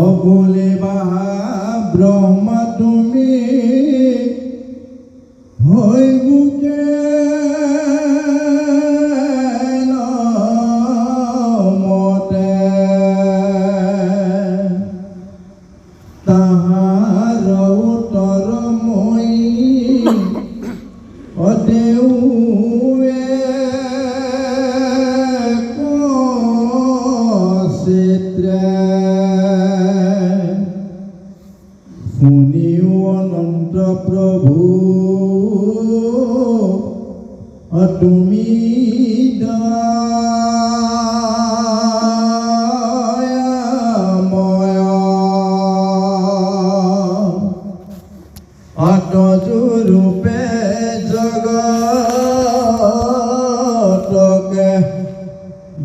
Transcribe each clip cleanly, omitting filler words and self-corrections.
অবলে বাহা ব্ৰহ্মা তুমি হৈ বুকে মতে তাহাৰ উত্তৰ মই অদেউৱে শুনিও অনন্ত প্ৰভু তুমি দয়াময় আত্মজুৰূপে জগতকে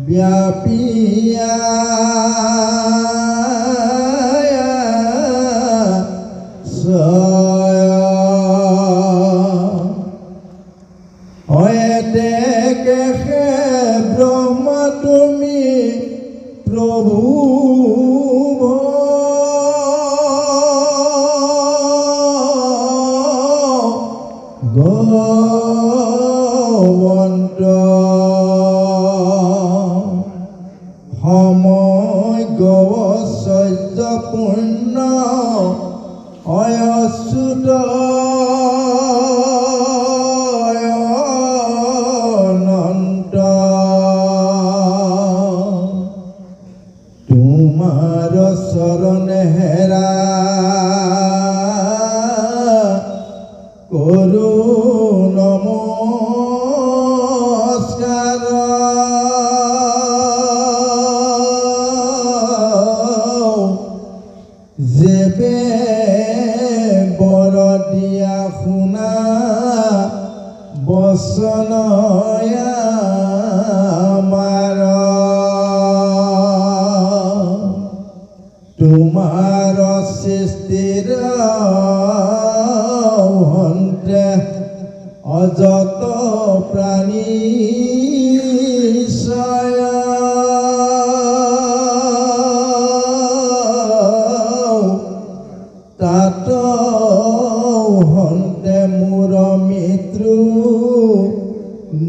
ব্যাপিয়া দেখে ব্ৰহ্মা তুমি প্ৰভু ভগৱন্ত সময় গৌচৰ্যপূৰ্ণ অয়চ্যুত তোমাৰ শৰণ হেৰা কৰু নমস্কাৰ যেবে বৰ দিয়া শুনা বচনয়া তোমাৰ সৃষ্টিৰ হন্তে অযত প্ৰাণী তাত হন্তে মোৰ মৃত্যু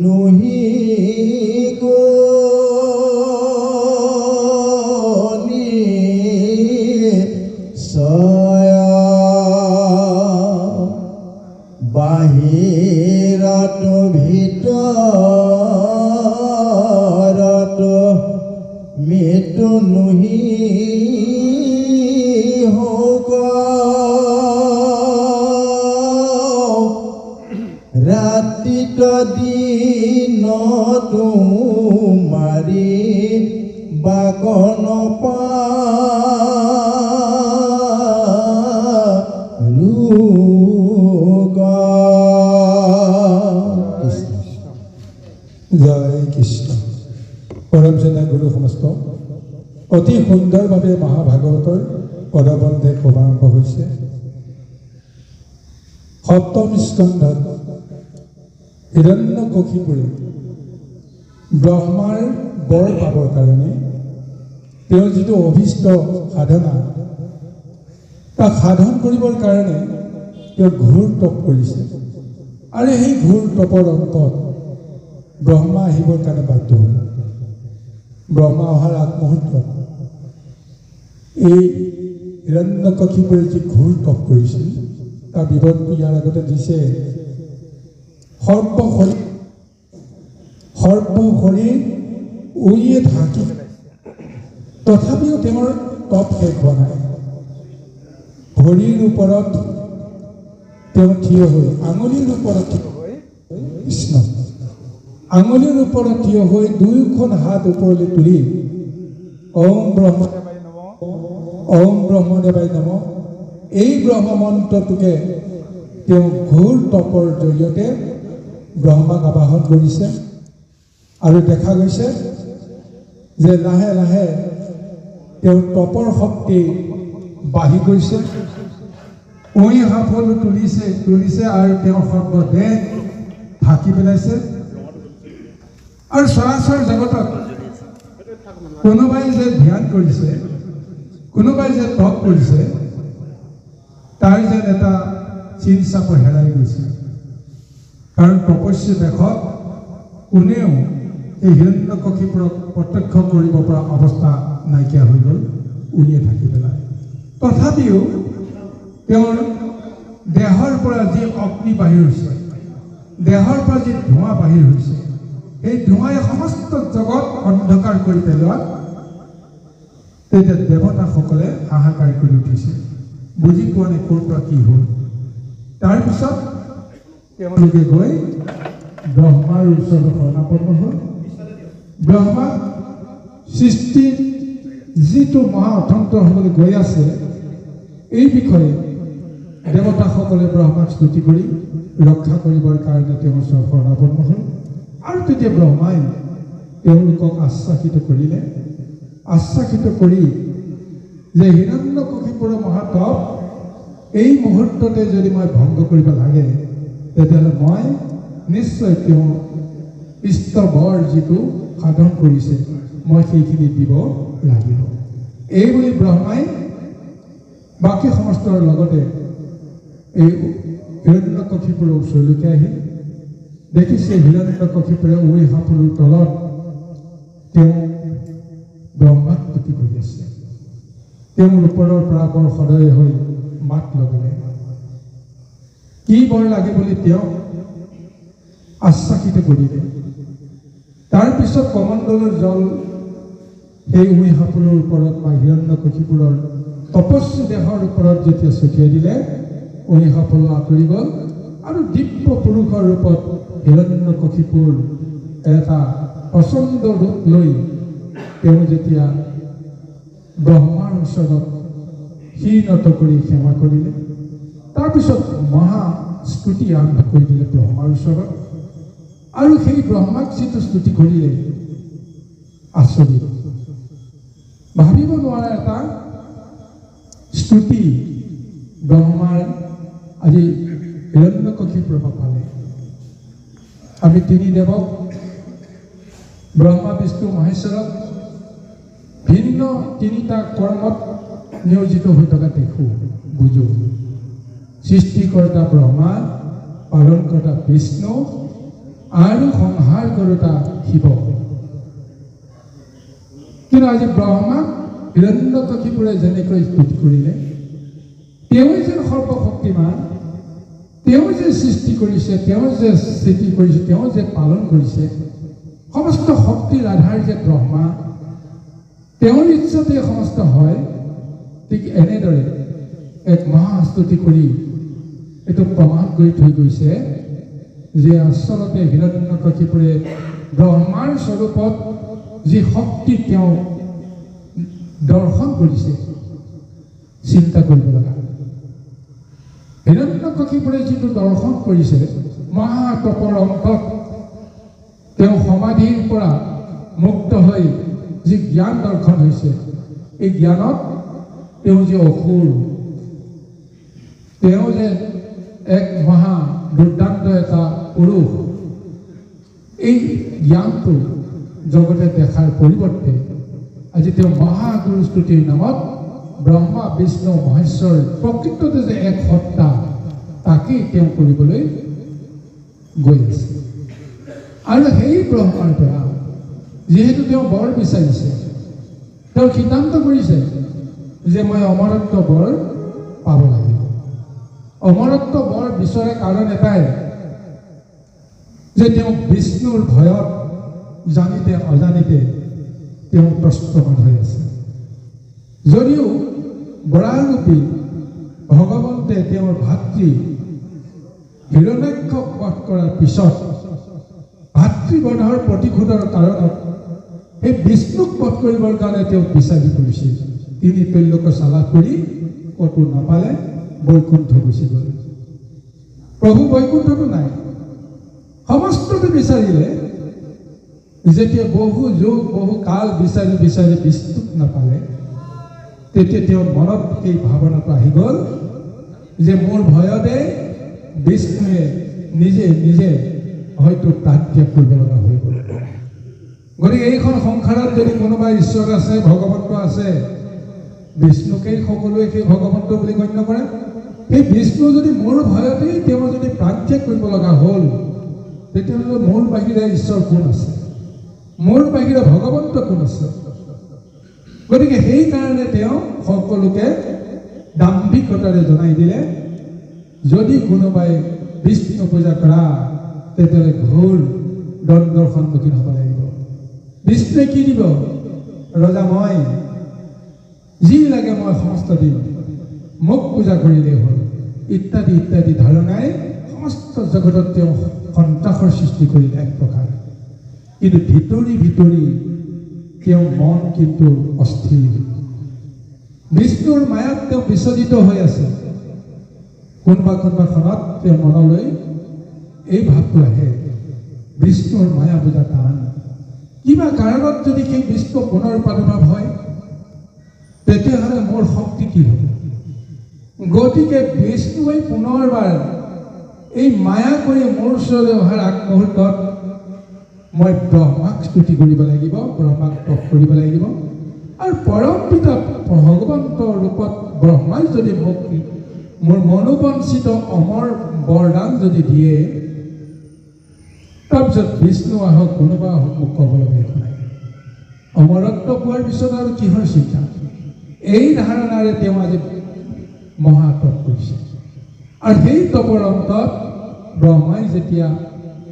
নুহি বাহিৰত ভিতৰত মৃত্যু নুহি হওক ৰাতিত দিন তোমাৰি বাগন জয় কৃষ্ণ। পৰমজনা গুৰু সমস্ত অতি সুন্দৰভাৱে মহাভাগৱতৰ পদবন্ধে শুভাৰম্ভ হৈছে। সপ্তম স্কন্ধত হিৰণ্যকশিপুৰে ব্ৰহ্মাৰ বৰ পাবৰ কাৰণে তেওঁৰ যিটো অভীষ্ট সাধনা তাক সাধন কৰিবৰ কাৰণে তেওঁ ঘোৰ তপ কৰিছে আৰু সেই ঘোৰ তপৰ অন্তত ব্ৰহ্মা আহিবৰ কাৰণে বাধ্য হ'ল। ব্ৰহ্মা অহাৰ আগমুহূৰ্তত এই হিৰণ্যকশিপুৰে যি ঘোৰ তপ কৰিছিল তাৰ বিৱৰণটো ইয়াৰ আগতে দিছে। সৰ্বশৰীৰ উৰিয়ে ঢাকি পেলাইছে, তথাপিও তেওঁৰ তপ শেষ হোৱা নাই। ভৰিৰ ওপৰত তেওঁ থিয় হৈ আঙুলিৰ ওপৰত থিয় হৈ কৃষ্ণ আঙুলিৰ ওপৰত থিয় হৈ দুয়োখন হাত ওপৰলৈ তুলি ওম ব্ৰহ্মদেৱায় নমঃ, ওম ব্ৰহ্মদেৱায় নমঃ এই ব্ৰহ্ম মন্ত্ৰটোকে তেওঁ ঘোৰ তপৰ জৰিয়তে ব্ৰহ্মাক আবাহন কৰিছে। আৰু দেখা গৈছে যে লাহে লাহে তেওঁৰ তপৰ শক্তি বাঢ়ি গৈছে। উই সাফলো তুলিছে আৰু তেওঁৰ সৰ্বদেহ ঢাকি পেলাইছে। আৰু চৰাচৰ জগতত কোনোবাই যে ধ্যান কৰিছে, কোনোবাই যে তপ কৰিছে, তাৰ যেন এটা চিন চাপৰ হেৰাই গৈছে। কাৰণ তপস্যা দেশত কোনেও এই হিৰণ্যকশিপুৰক প্ৰত্যক্ষ কৰিব পৰা অৱস্থা নাইকিয়া হৈ গ'ল, উৰিয়ে থাকি পেলাই। তথাপিও তেওঁৰ দেহৰ পৰা যি অগ্নি বাহিৰ হৈছে, দেহৰ পৰা যি ধোঁৱা বাহিৰ হৈছে, এই ধোঁৱাই সমস্ত জগত অন্ধকাৰ কৰি পেলোৱাত তেতিয়া দেৱতাসকলে হাহাকাৰ কৰি উঠিছে, বুজি পোৱা নাই ক'ৰ পৰা কি হ'ল। তাৰপিছত তেওঁলোকে গৈ ব্ৰহ্মাৰ ওচৰত শৰণাপন্ন হ'ল। ব্ৰহ্মা সৃষ্টিৰ যিটো মহা অথন্তৰ হ'বলৈ গৈ আছে, এই বিষয়ে দেৱতাসকলে ব্ৰহ্মাক স্তুতি কৰি ৰক্ষা কৰিবৰ কাৰণে তেওঁৰ ওচৰত শৰণাপন্ন হ'ল। আৰু তেতিয়া ব্ৰহ্মাই তেওঁলোকক আশ্বাসিত কৰিলে, আশ্বাসিত কৰি যে হিৰণ্যকশিপুৰৰ মহাতপ এই মুহূৰ্ততে যদি মই ভংগ কৰিব লাগে, তেতিয়াহ'লে মই নিশ্চয় তেওঁ ইষ্টবৰ যিটো সাধন কৰিছে মই সেইখিনি দিব লাগিব। এই বুলি ব্ৰহ্মাই বাকী সমস্তৰ লগতে এই হিৰণ্যকশিপুৰৰ ওচৰলৈকে আহিল। দেখিছে হিৰণ্যকশিপুৰে উৰি সাপলৰ তলত তেওঁ ব্ৰহ্মাক স্তুতি কৰি আছে। তেওঁৰ ওপৰৰ পৰা বৰ সদয় হৈ মাত লগালে। কি বৰ লাগে বুলি তেওঁ আশ্বাসিত কৰিলে। তাৰপিছত কমণ্ডলৰ জল সেই উৰি সাপলৰ ওপৰত বা হিৰণ্যকশিপুৰৰ তপস্বী দেহৰ ওপৰত যেতিয়া ছটিয়াই দিলে, উৰি সাপল আঁতৰি গ'ল আৰু দিব্য পুৰুষৰ ৰূপত হিৰণ্যকশিপুৰ এটা প্ৰচণ্ড ৰূপ লৈ তেওঁ যেতিয়া ব্ৰহ্মাৰ ওচৰত শিৰত কৰি সেৱা কৰিলে, তাৰপিছত মহা স্তুতি আৰম্ভ কৰি দিলে ব্ৰহ্মাৰ ওচৰত। আৰু সেই ব্ৰহ্মাক যিটো স্তুতি কৰিলে, আচৰিত, ভাবিব নোৱাৰা এটা স্তুতি ব্ৰহ্মাৰ আজি হিৰণ্যকশিপুৰৰ পৰা পালে। আমি তিনি দেৱক ব্ৰহ্মা, বিষ্ণু, মহেশ্বৰক ভিন্ন তিনিটা কৰ্মত নিয়োজিত হৈ থকা দেখোঁ, বুজোঁ। সৃষ্টিকৰ্তা ব্ৰহ্মা, পালনকৰ্তা বিষ্ণু আৰু সংহাৰ কৰোঁতা শিৱ। কিন্তু আজি ব্ৰহ্মাক হিৰণ্যকশিপুৰে যেনেকৈ স্তুতি কৰিলে, তেওঁ যে সৰ্বশক্তিমান, তেওঁ যে সৃষ্টি কৰিছে, তেওঁ যে স্থিতি কৰিছে, তেওঁ যে পালন কৰিছে, সমস্ত শক্তিৰ আধাৰ যে ব্ৰহ্মা, তেওঁৰ ইচ্ছাতে সমস্ত হয়, ঠিক এনেদৰে এক মহাস্তুতি কৰি এইটো প্ৰমাণ কৰি থৈ গৈছে যে আচলতে হিৰণ্যকশিপুৰে ব্ৰহ্মাৰ স্বৰূপত যি শক্তি তেওঁ দৰ্শন কৰিছে, চিন্তা কৰিব লগা। হিৰণ্যকশিপুৰে যিটো দৰ্শন কৰিছে, মহাতপৰ অন্তত তেওঁ সমাধিৰ পৰা মুক্ত হৈ যি জ্ঞান দৰ্শন হৈছে, এই জ্ঞানত তেওঁ যে অসুৰ, তেওঁ যে এক মহা দুৰ্দান্ত এটা পুৰুষ, এই জ্ঞানটো জগতে দেখাৰ পৰিৱৰ্তে আজি তেওঁ মহাগুৰু স্তুতিৰ নামত ব্ৰহ্মা, বিষ্ণু, মহেশ্বৰ প্ৰকৃততে যে এক সত্তা, তাকেই তেওঁ কৰিবলৈ গৈ আছে। আৰু সেই ব্ৰহ্মাৰ পৰা যিহেতু তেওঁ বৰ বিচাৰিছে, তেওঁ সিদ্ধান্ত কৰিছে যে মই অমৰত্ব বৰ পাব লাগিব। অমৰত্ব বৰ বিচৰা কাৰণ এটাই যে তেওঁ বিষ্ণুৰ ভয়ত জানিতে অজানিতে তেওঁ প্ৰস্ত্ৰমান হৈ আছে। যদিও বৰাৰূপী ভগৱন্তে তেওঁৰ ভাতৃ হিৰণ্যাক্ষক বধ কৰাৰ পিছত ভাতৃবধৰ প্ৰতিশোধৰ কাৰণত সেই বিষ্ণুক বধ কৰিবৰ কাৰণে তেওঁ বিচাৰি ফুৰিছিল। তিনি ত্ৰৈলোক্য চালাহ কৰি ক'তো নাপালে, বৈকুণ্ঠ গুচি গ'ল। প্ৰভু বৈকুণ্ঠতো নাই, সমস্ততে বিচাৰিলে। যেতিয়া বহু যুগ বহু কাল বিচাৰি বিচাৰি বিষ্ণুক নাপালে, তেতিয়া তেওঁৰ মনত এই ভাৱনাটো আহি গ'ল যে মোৰ ভয়তে বিষ্ণুৱে নিজে নিজে হয়তো প্ৰাণ ত্যাগ কৰিব লগা হৈ গ'ল। গতিকে এইখন সংসাৰত যদি কোনোবা ঈশ্বৰ আছে, ভগৱন্ত আছে, বিষ্ণুকেই সকলোৱে সেই ভগৱন্ত বুলি গণ্য কৰে। সেই বিষ্ণু যদি মোৰ ভয়তেই তেওঁ যদি প্ৰাণত্যাগ কৰিব লগা হ'ল, তেতিয়াহ'লে মোৰ বাহিৰে ঈশ্বৰ কোন আছে? মোৰ বাহিৰে ভগৱন্ত কোন আছে? গতিকে সেইকাৰণে তেওঁ সকলোকে দাম্ভিকতাৰে জনাই দিলে, যদি কোনোবাই বিষ্ণু পূজা কৰা তেতিয়াহ'লে ঘোৰ দণ্ডৰ সন্মুখীন হ'ব লাগিব। বিষ্ণুৱে কি দিব? ৰজা মই যি লাগে মই সমস্ত দিম, মোক পূজা কৰিলেই হ'ল, ইত্যাদি ইত্যাদি ধাৰণাই সমস্ত জগতত তেওঁ সন্ত্ৰাসৰ সৃষ্টি কৰিলে এক প্ৰকাৰ। কিন্তু ভিতৰি ভিতৰি তেওঁৰ মন কিন্তু অস্থিৰ। বিষ্ণুৰ মায়াত তেওঁ বিচলিত হৈ আছে। কোনোবা কোনোবাখনত তেওঁৰ মনলৈ এই ভাৱটো আহে, বিষ্ণুৰ মায়া বুজা টান। কিবা কাৰণত যদি সেই বিষ্ণু পুনৰ প্ৰাদুৰ্ভাৱ হয়, তেতিয়াহ'লে মোৰ শক্তি কি হ'ব? গতিকে বিষ্ণুৱে পুনৰবাৰ এই মায়া কৰি মোৰ ওচৰলৈ অহাৰ আগমুহূৰ্তত মই ব্ৰহ্মাক স্তুতি কৰিব লাগিব, ব্ৰহ্মাক তপ কৰিব লাগিব। আৰু পৰম পিতা ভগৱন্তৰ ৰূপত ব্ৰহ্মাই যদি মোক মোৰ মনোবঞ্চিত অমৰ বৰদান যদি দিয়ে, তাৰপিছত বিষ্ণু আহক, কোনোবা আহক, মোক ক'বলগীয়া একো নাই। অমৰত্ব পোৱাৰ পিছত আৰু কিহৰ চিন্তা? এই ধাৰণাৰে তেওঁ আজি মহাতপ কৰিছে। আৰু সেই তপৰ অন্তত ব্ৰহ্মাই যেতিয়া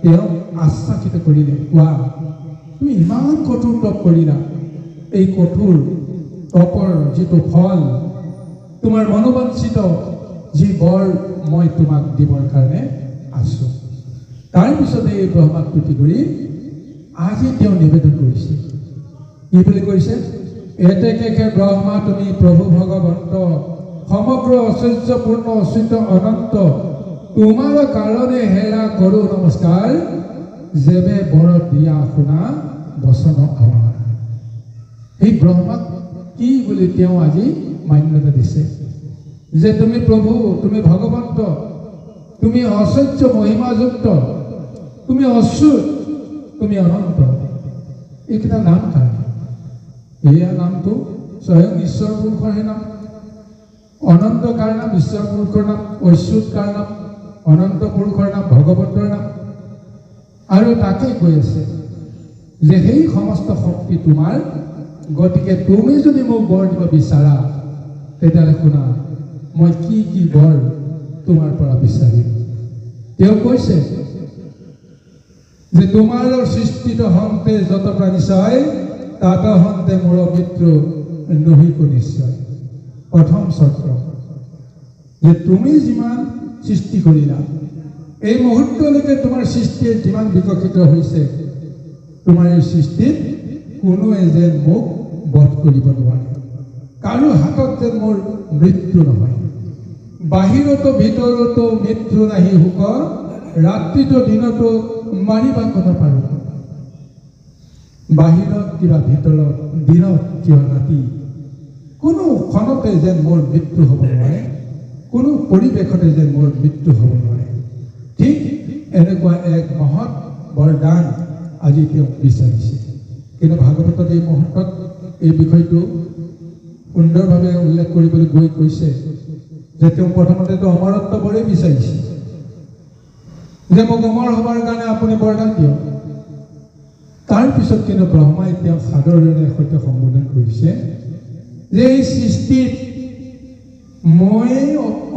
তেওঁক আশ্বাসিত কৰিলে, কোৱা তুমি ইমান কঠোৰ তপ কৰিলা, এই কঠোৰ তপৰ যিটো ফল, তোমাৰ মনোবাঞ্ছিত যি বৰ মই তোমাক দিবৰ কাৰণে আছোঁ। তাৰপিছতে এই ব্ৰহ্মাক তুতি কৰি আজি তেওঁ নিবেদন কৰিছে। কি বুলি কৈছে? এতেকে ব্ৰহ্মা তুমি প্ৰভু ভগৱন্ত, সমগ্ৰ ঐশ্বৰ্যপূৰ্ণ অচ্যুত অনন্ত, তোমাৰ কাৰণে হেৰা কৰোঁ নমস্কাৰ, যেবে বৰ দিয়া শুনা বচন আমাৰ। এই ব্ৰহ্মাক কি বুলি তেওঁ আজি মান্যতা দিছে যে তুমি প্ৰভু, তুমি ভগৱন্ত, তুমি ঐশ্বৰ্য মহিমাযুক্ত, তুমি অচ্যুত, তুমি অনন্ত। এইকেইটা নাম কাৰ? এয়া নামটো স্বয়ং ঈশ্বৰ পুৰুষৰহে নাম। অনন্ত কাৰ নাম? ঈশ্বৰ পুৰুষৰ নাম। ঐচ্যুত কাৰ নাম? অনন্ত পুৰুষৰ নাম, ভগৱন্তৰ নাম। আৰু তাকেই কৈ আছে যে সেই সমস্ত শক্তি তোমাৰ, গতিকে তুমি যদি মোক বৰ দিব বিচাৰা, তেতিয়াহ'লে শুনা, মই কি কি বৰ তোমাৰ পৰা বিচাৰিম। তেওঁ কৈছে যে তোমাৰ সৃষ্টিত হন্তে যত প্ৰাণী চাই, তাত হন্তে মোৰ মিত্ৰ নহিক নিশ্চয়। প্ৰথম চৰ্ত যে তুমি যিমান সৃষ্টি কৰিলা, এই মুহূৰ্তলৈকে তোমাৰ সৃষ্টিয়ে যিমান বিকশিত হৈছে, তোমাৰ এই সৃষ্টিত কোনোৱে যেন মোক বধ কৰিব নোৱাৰে, কাৰো হাতত যেন মোৰ মৃত্যু নহয়। বাহিৰতো ভিতৰতো মৃত্যু নাহি হুক, ৰাত্ৰিতো দিনতো মাৰিবা কোনো পাৰোঁ। বাহিৰত কিবা ভিতৰত, দিনত কিবা ৰাতি, কোনো ক্ষণতে যেন মোৰ মৃত্যু হ'ব নোৱাৰে, কোনো পৰিৱেশতে যেন মোৰ মৃত্যু হ'ব নোৱাৰে। ঠিক এনেকুৱা এক মহৎ বৰদান আজি তেওঁক বিচাৰিছে। কিন্তু ভাগৱতত এই মুহূৰ্তত এই বিষয়টো সুন্দৰভাৱে উল্লেখ কৰিবলৈ গৈ কৈছে যে তেওঁ প্ৰথমতেতো অমৰত্ব বৰেই বিচাৰিছে, যে মোক অমৰ হ'বৰ কাৰণে আপুনি বৰদান দিয়ক। তাৰপিছত কিন্তু ব্ৰহ্মাই তেওঁক সাদৰেৰে সৈতে সম্বোধন কৰিছে যে এই সৃষ্টিত মই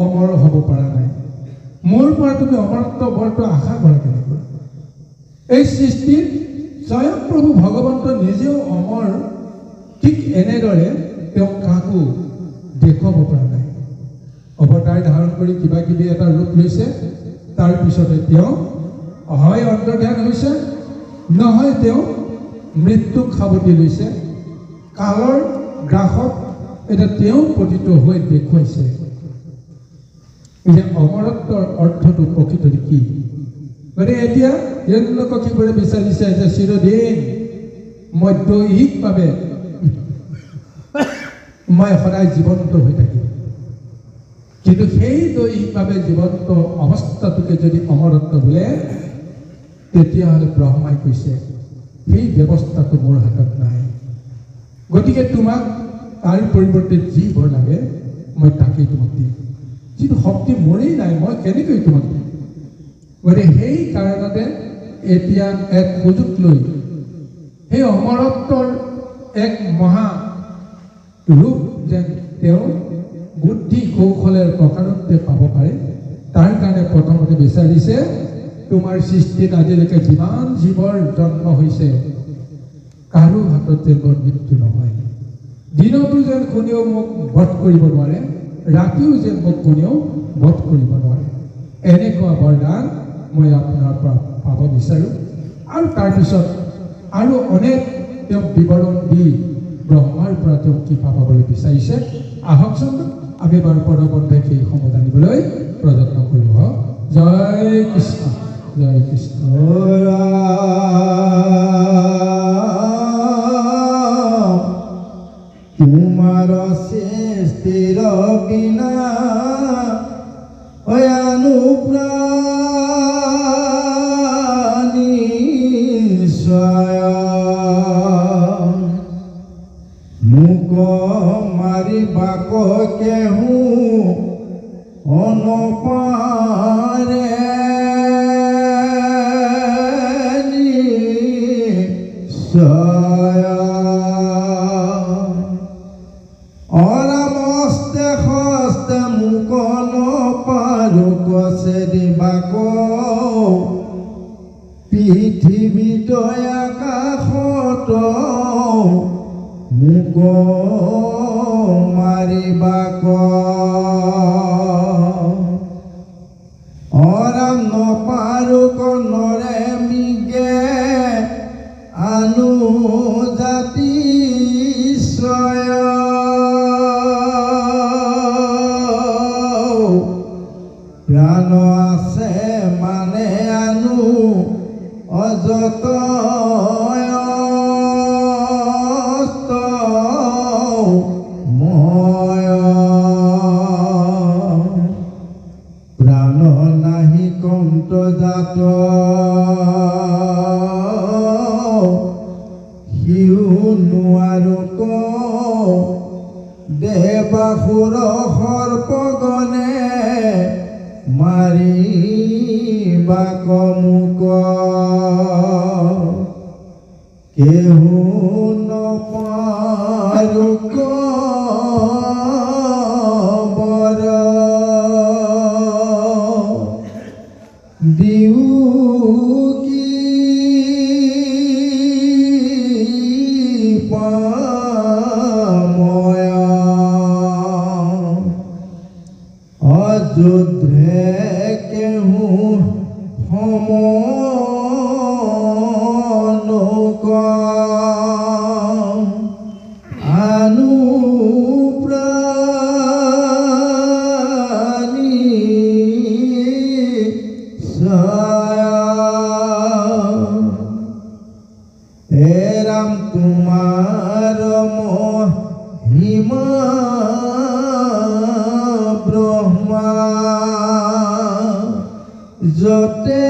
অমৰ হ'ব পৰা নাই, মোৰ পৰা তুমি অমৰত্ব বৰটো আশা কৰা কেনেকৈ? এই সৃষ্টিত স্বয়ং প্ৰভু ভগৱন্ত নিজেও অমৰ, ঠিক এনেদৰে তেওঁ কাকো দেখুৱাব পৰা নাই। অৱতাৰ ধাৰণ কৰি কিবা কিবি এটা ৰূপ লৈছে, তাৰপিছতে তেওঁ হয় অন্তৰ্ধান হৈছে, নহয় তেওঁ মৃত্যুক সাৱটি লৈছে। কালৰ গ্ৰাসত এতিয়া তেওঁ পতিত হৈ দেখুৱাইছে যে অমৰত্বৰ অৰ্থটো প্ৰকৃততে কি। গতিকে এতিয়া হিৰণ্যকশিপুৰে বিচাৰিছে যে চিৰদিন মই দৈহিকভাৱে মই সদায় জীৱন্ত হৈ থাকিম, কিন্তু সেই দৈহিকভাৱে জীৱন্ত অৱস্থাটোকে যদি অমৰত্ব বোলে, তেতিয়াহ'লে ব্ৰহ্মাই কৈছে সেই ব্যৱস্থাটো মোৰ হাতত নাই। গতিকে তোমাক তাৰ পৰিৱৰ্তে যিবোৰ লাগে মই তাকেই তোমাক দিম। যিটো শক্তি মোৰেই নাই, মই কেনেকৈ তোমাক দিম? গতিকে সেই কাৰণতে এতিয়া এক সুযোগ লৈ সেই অমৰত্বৰ এক মহা ৰূপ যেন তেওঁ বুদ্ধি কৌশলেৰ প্ৰকাৰতে পাব পাৰে, তাৰ কাৰণে প্ৰথমতে বিচাৰিছে তোমাৰ সৃষ্টিত আজিলৈকে যিমান জীৱৰ জন্ম হৈছে কাৰো হাতত যেন মোৰ মৃত্যু নহয়। দিনতো যেন কোনেও মোক বধ কৰিব নোৱাৰে, ৰাতিও যেন মোক কোনেও বধ কৰিব নোৱাৰে। এনেকুৱা বৰদান মই আপোনাৰ পৰা পাব বিচাৰোঁ। আৰু তাৰপিছত আৰু অনেক তেওঁক বিৱৰণ দি ব্ৰহ্মাৰ পৰা তেওঁ কৃপা পাবলৈ বিচাৰিছে। আহকচোন আমি বাৰু পৰৱৰ্তী সেই সময় জানিবলৈ প্ৰযত্ন কৰিব। জয় কৃষ্ণ, জয় কৃষ্ণ। তোমার সৃষ্টির বিনা অনুপ্রাণী স্বয়ং মুক মারিবাক কেহু অনপারে অরামস্তে হস্তে মুকন পারু কষে দিবাক পৃথিবীত আকাশত মুক মারিবাক অরাম নপাৰুক নৰে মিগে আনু জাতি প্ৰাণ আছে মানে আনু অযত ময় প্ৰাণ নাহি কন্ত জাত সিউ নোৱাৰোক দেবাসুৰ সৰ্পগণে মাৰিবাক মুক কেহু নপাৰুক বৰ দিও অযোধ্যে কেহু সমনক আনু প্ৰাণী এৰাম তোমাৰ মহিমা ব্ৰহ্মা যতে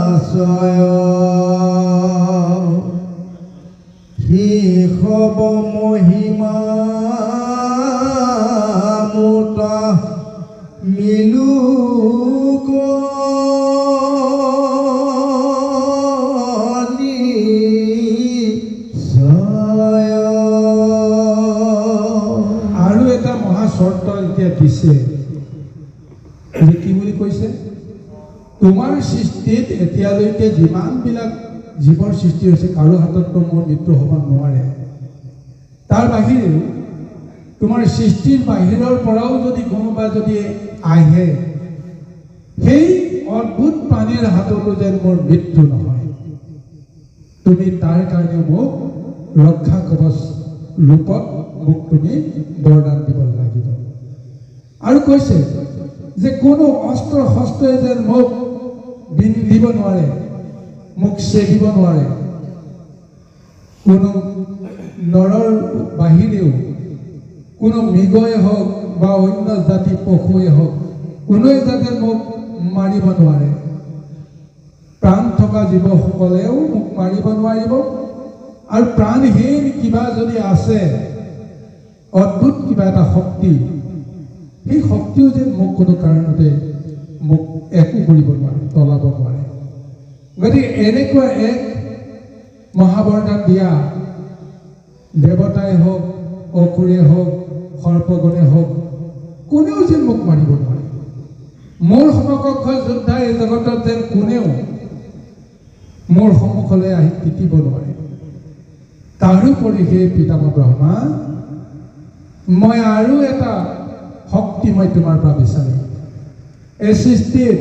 আশ্ৰয় সি হব মহিমা মুত মিলুক আৰু এটা মহা চৰ্ত এতিয়া দিছে। কি বুলি কৈছে? তোমাৰ সৃষ্টিত এতিয়ালৈকে যিমানবিলাক জীৱৰ সৃষ্টি হৈছে কাৰো হাতততো মোৰ মৃত্যু হ'ব নোৱাৰে। তাৰ বাহিৰেও তোমাৰ সৃষ্টিৰ বাহিৰৰ পৰাও যদি কোনোবা যদি আহে সেই অদ্ভুত প্ৰাণীৰ হাততো যেন মোৰ মৃত্যু নহয়। তুমি তাৰ কাৰণে মোক ৰক্ষা কৱচ ৰূপত মোক তুমি বৰদান দিব লাগিব। আৰু কৈছে যে কোনো অস্ত্ৰ শস্ত্ৰই যেন মোক বিন্ধিব নোৱাৰে, মোক চেগিব নোৱাৰে। কোনো নৰৰ বাহিৰেও কোনো মৃগই হওক বা অন্য জাতি পশুৱে হওক কোনোৱে যাতে মোক মাৰিব নোৱাৰে। প্ৰাণ থকা জীৱসকলেও মোক মাৰিব নোৱাৰিব। আৰু প্ৰাণহীন কিবা যদি আছে, অদ্ভুত কিবা এটা শক্তি, সেই শক্তিও যেন মোক কোনো কাৰণতে মোক একো কৰিব নোৱাৰে, তলাব নোৱাৰে। গতিকে এনেকুৱা এক মহাবৰদান দিয়া দেৱতাই হওক, অসুৰে হওক, সৰ্পগণে হওক, কোনেও যেন মোক মাৰিব নোৱাৰে। মোৰ সমকক্ষ যোদ্ধা এই জগতত যেন কোনেও মোৰ সন্মুখলৈ আহি টিকিব নোৱাৰে। তাৰোপৰি সেই পিতামহ ব্ৰহ্মা, মই আৰু এটা শক্তি মই তোমাৰ পৰা বিচাৰিম। এই সৃষ্টিত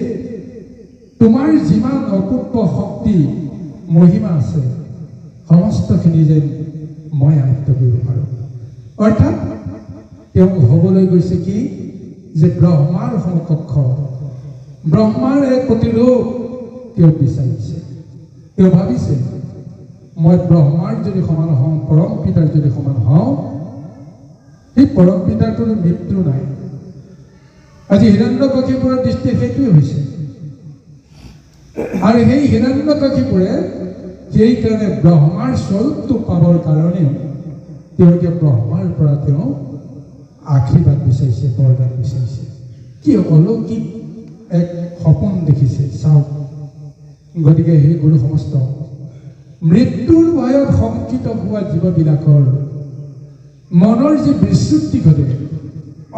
তোমাৰ যিমান অপূৰ্ব শক্তি মহিমা আছে, সমস্তখিনি যেন মই আয়ত্ত কৰিব পাৰোঁ। অৰ্থাৎ তেওঁ হ'বলৈ গৈছে কি, যে ব্ৰহ্মাৰ সমকক্ষ, ব্ৰহ্মাৰ এক প্ৰতিৰূপ তেওঁ বিচাৰিছে। তেওঁ ভাবিছে মই ব্ৰহ্মাৰ যদি সমান হওঁ, পৰম পিতাৰ যদি সমান হওঁ, সেই পৰম পিতাৰটোৰ মৃত্যু নাই। আজি হিৰণ্যকশিপুৰৰ দৃষ্টি সেইটোৱে হৈছে। আৰু সেই হিৰণ্যকশিপুৰে সেইকাৰণে ব্ৰহ্মাৰ স্বৰূপটো পাবৰ কাৰণেও তেওঁলোকে ব্ৰহ্মাৰ পৰা তেওঁ আশীৰ্বাদ বিচাৰিছে, বৰদান বিচাৰিছে। কি অলৌকিক এক সপোন দেখিছে চাওক। গতিকে সেই গুৰু সমস্ত মৃত্যুৰ ভয়ত শংকিত হোৱা জীৱবিলাকৰ মনৰ যি বিচ্যুতি ঘটে,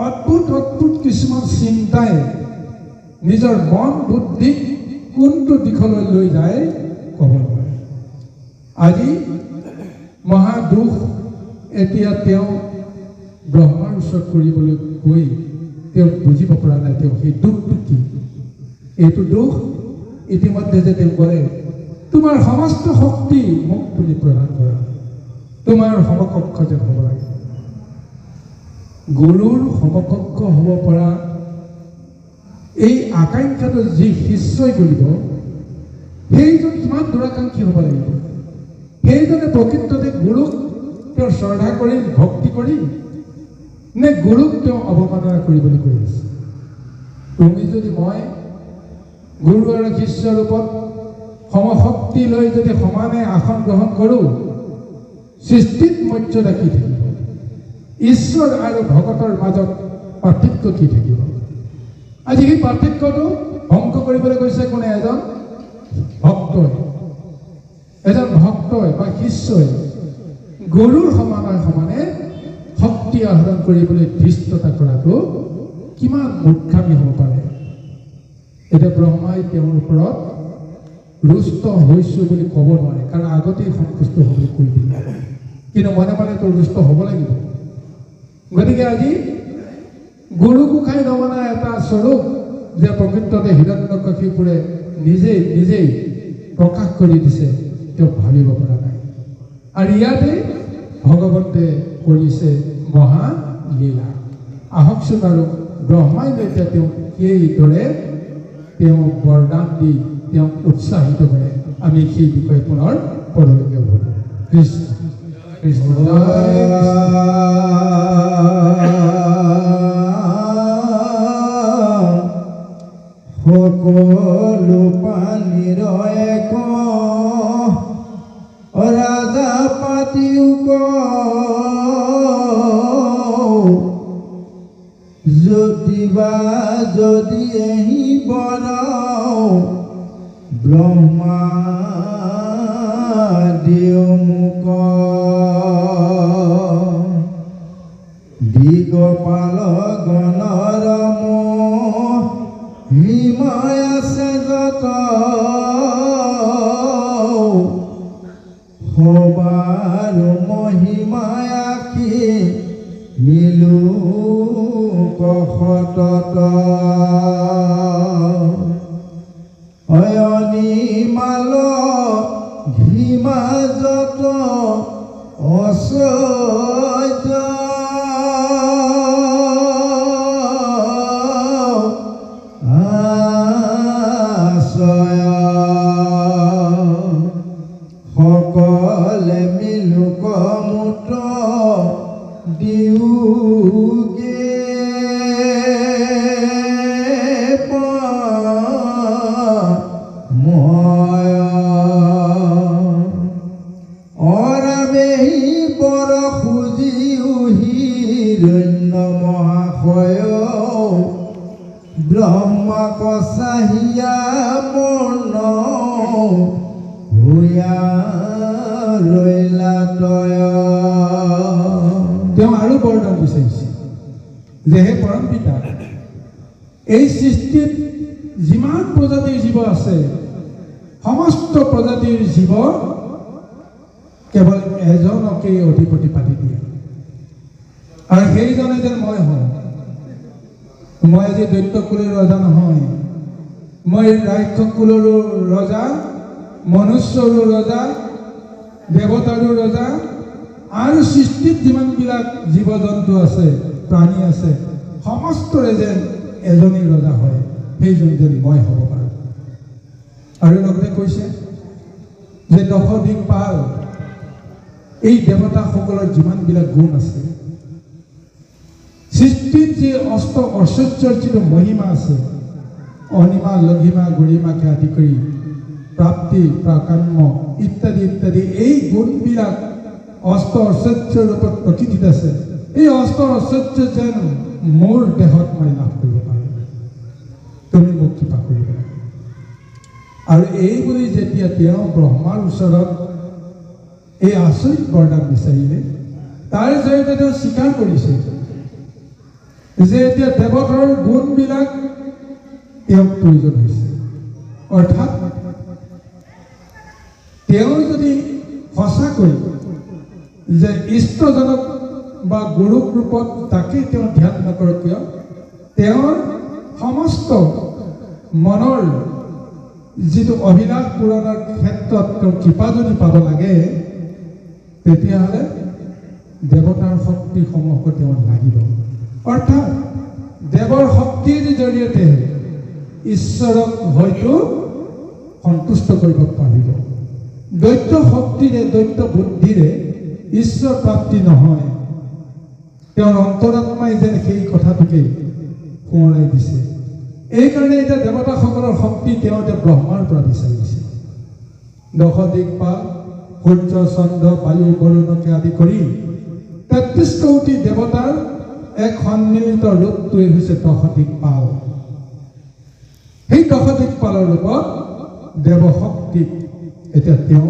অদ্ভুত অদ্ভুত কিছুমান চিন্তাই নিজৰ মন বুদ্ধিক কোনটো দিশলৈ লৈ যায় ক'ব নোৱাৰে। আজি মহাদুখ এতিয়া তেওঁ ব্ৰহ্মাৰ ওচৰত কৰিবলৈ গৈ তেওঁ বুজিব পৰা নাই তেওঁ সেই দুখটো কি। এইটো দুখ ইতিমধ্যে যে তেওঁ কৰে, তোমাৰ সমস্ত শক্তি মোক তুমি প্ৰদান কৰা, তোমাৰ সমকক্ষ যেন হ'ব লাগে। গুৰুৰ সমকক্ষ হ'ব পৰা এই আকাংক্ষাটো যি শিষ্যই কৰিব, সেইজন কিমান দূৰাকাংক্ষী হ'ব লাগিব। সেইজনে প্ৰকৃততে গুৰুক তেওঁ শ্ৰদ্ধা কৰি ভক্তি কৰি নে গুৰুক তেওঁ অৱমাননা কৰিবলৈ কৈ আছে। তুমি যদি মই গুৰু আৰু শিষ্য ৰূপত সমশক্তি লৈ যদি সমানে আসন গ্ৰহণ কৰোঁ, সৃষ্টিত মৰ্যাদা কি থাকিব? ঈশ্বৰ আৰু ভকতৰ মাজত পাৰ্থক্য কি থাকিব? আজি সেই পাৰ্থক্যটো ধ্বংস কৰিবলৈ গৈছে কোনে? এজন ভক্তই বা শিষ্যই গুৰুৰ সমানে শক্তি আহৰণ কৰিবলৈ ধৃষ্টতা কৰাটো কিমান মূৰ্খামি হ'ব পাৰে। এতিয়া ব্ৰহ্মাই তেওঁৰ ওপৰত ৰুষ্ট হৈছোঁ বুলি ক'ব নোৱাৰে, কাৰণ আগতেই সন্তুষ্ট হ'বলৈ কৈ দিলে। কিন্তু মনে মনে তো ৰুষ্ট হ'ব লাগিব। গতিকে আজি গুৰু গোসাঁই নমনা এটা স্বৰূপ যে প্ৰকৃততে হিৰণ্যকশিপুৰে নিজেই প্ৰকাশ কৰি দিছে, তেওঁ ভাবিব পৰা নাই। আৰু ইয়াতে ভগৱন্তে কৰিছে মহালীলা। আহকচোন আৰু ব্ৰহ্মাই এতিয়া তেওঁ সেইদৰে তেওঁ বৰদান দি তেওঁক উৎসাহিত কৰে। আমি সেই বিষয়ে পুনৰ পৰলৈকে উভতো। কৃষ্ণ কৃষ্ণ সকলো পানীৰ এক ৰাজা পাতিও যদি আহিব ব্ৰহ্মা দিও মোক দিগপাল গণৰ হিমায় আছে যত সবাৰ মহিমায় আখি মিলো কষতত অয়নি মাল ঘিমা যত অসহ্য সকলে মিলুক মুঠ দিওগে সেয়া ৰৈলা তয় তেওঁ আৰু বৰদান বিচাৰিছে যে হে পৰম পিতা, এই সৃষ্টিত যিমান প্ৰজাতিৰ জীৱ আছে সমস্ত প্ৰজাতিৰ জীৱ কেৱল এজনকেই অধিপতি পাতি দিয়ে, আৰু সেইজনে যেন মই হওঁ। মই আজি দৈত্য কুলৰ ৰজা নহয়, মই ৰাক্ষস কুলৰো ৰজা, মনুষ্যৰো ৰজা, দেৱতাৰো ৰজা, আৰু সৃষ্টিত যিমানবিলাক জীৱ জন্তু আছে, প্ৰাণী আছে, সমস্তৰে যেন এজনেই ৰজা হয়, সেইজন যেন মই হ'ব পাৰোঁ। আৰু লগতে কৈছে যে দশদিকপাল, এই দেৱতাসকলৰ যিমানবিলাক গুণ আছে, সৃষ্টিত যি ঐশ্বৰ্যৰ যিটো মহিমা আছে, অনিমা লঘিমা গৰিমাকে আদি কৰি প্ৰাপ্তি প্ৰাকাম্য ইত্যাদি ইত্যাদি, এই গুণবিলাক ঐশ্বৰ্যৰ ৰূপত প্ৰকৃতিত আছে। এই ঐশ্বৰ্য যেন মোৰ দেহত মই লাভ কৰিব পাৰোঁ, তুমি মোক কৃপা কৰিব লাগে। আৰু এই বুলি যেতিয়া তেওঁ ব্ৰহ্মাৰ ওচৰত এই আচৰিত বৰদান বিচাৰিলে, তাৰ জৰিয়তে তেওঁ স্বীকাৰ কৰিছে যে এতিয়া দেৱতাৰ গুণবিলাক তেওঁক প্ৰয়োজন হৈছে। অৰ্থাৎ তেওঁ যদি সঁচাকৈ যে ইষ্টজনক বা গুৰুক ৰূপত তাকে তেওঁ ধ্যান নকৰক কিয়, তেওঁৰ সমস্ত মনৰ যিটো অভিলাষ পূৰণৰ ক্ষেত্ৰত তেওঁ কৃপা যদি পাব লাগে, তেতিয়াহ'লে দেৱতাৰ শক্তিসমূহকো তেওঁ লাগিব। অৰ্থাৎ দেৱৰ শক্তিৰ জৰিয়তে ঈশ্বৰক হয়তো সন্তুষ্ট কৰিব পাৰিব। দৈত্য শক্তিৰে, দৈত্য বুদ্ধিৰে ঈশ্বৰ প্ৰাপ্তি নহয়। তেওঁৰ অন্তৰাত্মাই যেন সেই কথাটোকে সোঁৱৰাই দিছে। এইকাৰণে এতিয়া দেৱতাসকলৰ শক্তি তেওঁ এতিয়া ব্ৰহ্মাৰ পৰা বিচাৰিছে। দশদিকপাল, সূৰ্য, চন্দ্ৰ, বায়ু, বৰুণকে আদি কৰি ৩৩ কোটি দেৱতাৰ এক সন্মিলিত ৰূপটোৱে হৈছে দশদিকপাল। সেই দশদিকপালৰ ৰূপত দেৱশক্তিক এতিয়া তেওঁ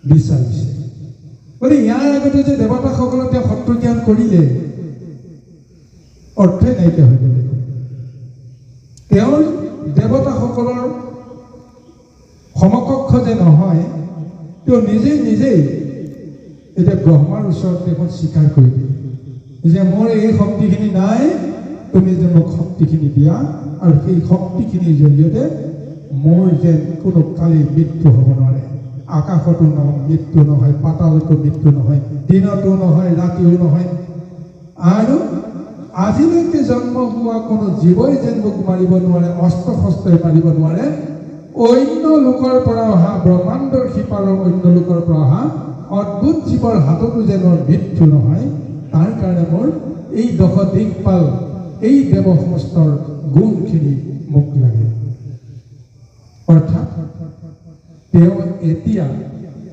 বিচাৰিছে। গতিকে ইয়াৰ আগতে যে দেৱতাসকলক তেওঁ শত্ৰু জ্ঞান কৰিলে, অৰ্থই নাইকিয়া হৈ গ'ল। তেওঁৰ দেৱতাসকলৰ সমকক্ষ যে নহয়, তেওঁ নিজেই এতিয়া ব্ৰহ্মাৰ ওচৰত দেখোন স্বীকাৰ কৰি দিয়ে যে মোৰ এই শক্তিখিনি নাই, তুমি যে মোক শক্তিখিনি দিয়া, আৰু সেই শক্তিখিনিৰ জৰিয়তে মোৰ যেন কোনো কালি মৃত্যু হ'ব নোৱাৰে। আকাশতো মৃত্যু নহয়, পাতালতো মৃত্যু নহয়, দিনতো নহয়, ৰাতিও নহয়, আৰু আজিলৈকে জন্ম হোৱা কোনো জীৱই যেন মোক মাৰিব নোৱাৰে, অস্ত্ৰ শস্ত্ৰই মাৰিব নোৱাৰে। অন্য লোকৰ পৰা অহা, ব্ৰহ্মাণ্ডৰ সিপাৰৰ অন্য লোকৰ পৰা অহা অদ্ভুত জীৱৰ হাততো যেন মোৰ মৃত্যু নহয়, তাৰ কাৰণে মোৰ এই দশদিকপাল, এই দেৱসমস্তৰ গুণখিনি মোক লাগে। অৰ্থাৎ তেওঁ এতিয়া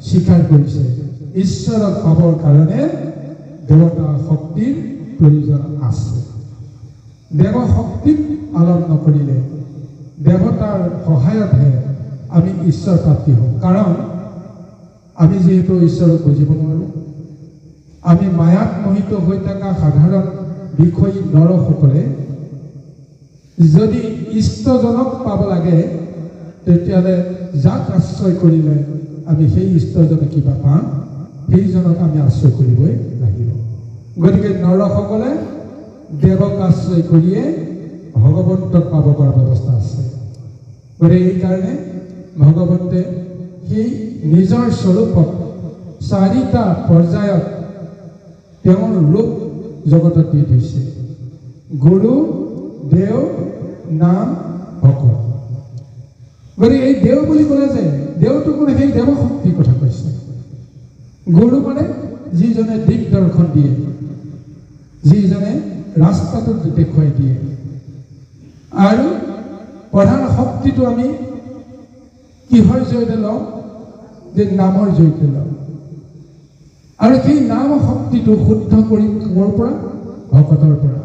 স্বীকাৰ কৰিছে ঈশ্বৰক পাবৰ কাৰণে দেৱতা শক্তিৰ প্ৰয়োজন আছে। দেৱশক্তিক পালন নকৰিলে, দেৱতাৰ সহায়তহে আমি ঈশ্বৰ প্ৰাপ্তি হওঁ। কাৰণ আমি যিহেতু ঈশ্বৰক বুজিব নোৱাৰোঁ, আমি মায়াত মোহিত হৈ থকা সাধাৰণ বিষয়ী নৰসকলে যদি ইষ্টজনক পাব লাগে, তেতিয়াহ'লে যাক আশ্ৰয় কৰিলে আমি সেই ইষ্টজনে কিবা পাম, সেইজনক আমি আশ্ৰয় কৰিবই লাগিব। গতিকে নৰসকলে দেৱক আশ্ৰয় কৰিয়ে ভগৱন্তক পাব পৰা ব্যৱস্থা আছে। গতিকে এইকাৰণে ভগৱন্তে সেই নিজৰ স্বৰূপত 4টা পৰ্যায়ত তেওঁৰ ৰূপ জগতত দি থৈছে: গুৰু, দেও, নাম, ভকত। গতিকে এই দেও বুলি ক'লে যে দেওটো কোনে, সেই দেৱশক্তিৰ কথা কৈছে। গুৰু মানে যিজনে দিগদৰ্শন দিয়ে, যিজনে ৰাস্তাটো দেখুৱাই দিয়ে। আৰু প্ৰধান শক্তিটো আমি কিহৰ জৰিয়তে লওঁ? যে নামৰ জৰিয়তে লওঁ। আৰু সেই নাম শক্তিটো শুদ্ধ কৰি ক'ৰ পৰা? ভকতৰ পৰা।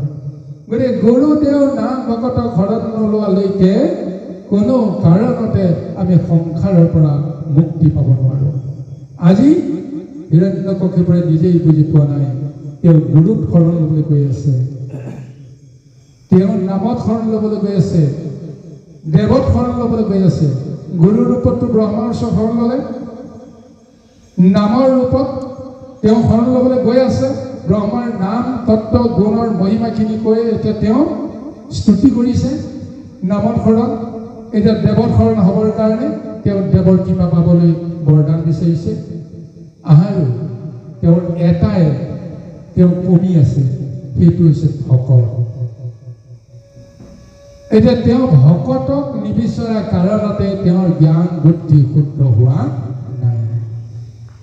গতিকে গুৰু, দেও, নাম, ভকতক ঘৰত নোলোৱালৈকে কোনো কাৰণতে আমি সংসাৰৰ পৰা মুক্তি পাব নোৱাৰোঁ। আজি হিৰণ্যকশিপুৰে নিজেই বুজি পোৱা নাই, তেওঁ গুৰুত শৰণ ল'বলৈ গৈ আছে, তেওঁৰ নামত শৰণ ল'বলৈ গৈ আছে, দেৱত শৰণ ল'বলৈ গৈ আছে। গুৰুৰ ৰূপততো ব্ৰহ্মাৰ ওচৰত শৰণ ল'লে, নামৰ ৰূপত তেওঁ শৰণ ল'বলৈ গৈ আছে। ব্ৰহ্মাৰ নাম তত্ত্ব গুণৰ মহিমাখিনি কৈ এতিয়া তেওঁ স্তুতি কৰিছে নামত শৰণ। এতিয়া দেৱত শৰণ হ'বৰ কাৰণে তেওঁ দেৱৰ কৃপা পাবলৈ বৰদান বিচাৰিছে। আৰু তেওঁৰ এটাই তেওঁ কমি আছে, সেইটো হৈছে ভকত। এতিয়া তেওঁ ভকতক নিবিচৰা কাৰণতে তেওঁৰ জ্ঞান বুদ্ধি শুদ্ধ হোৱা নাই।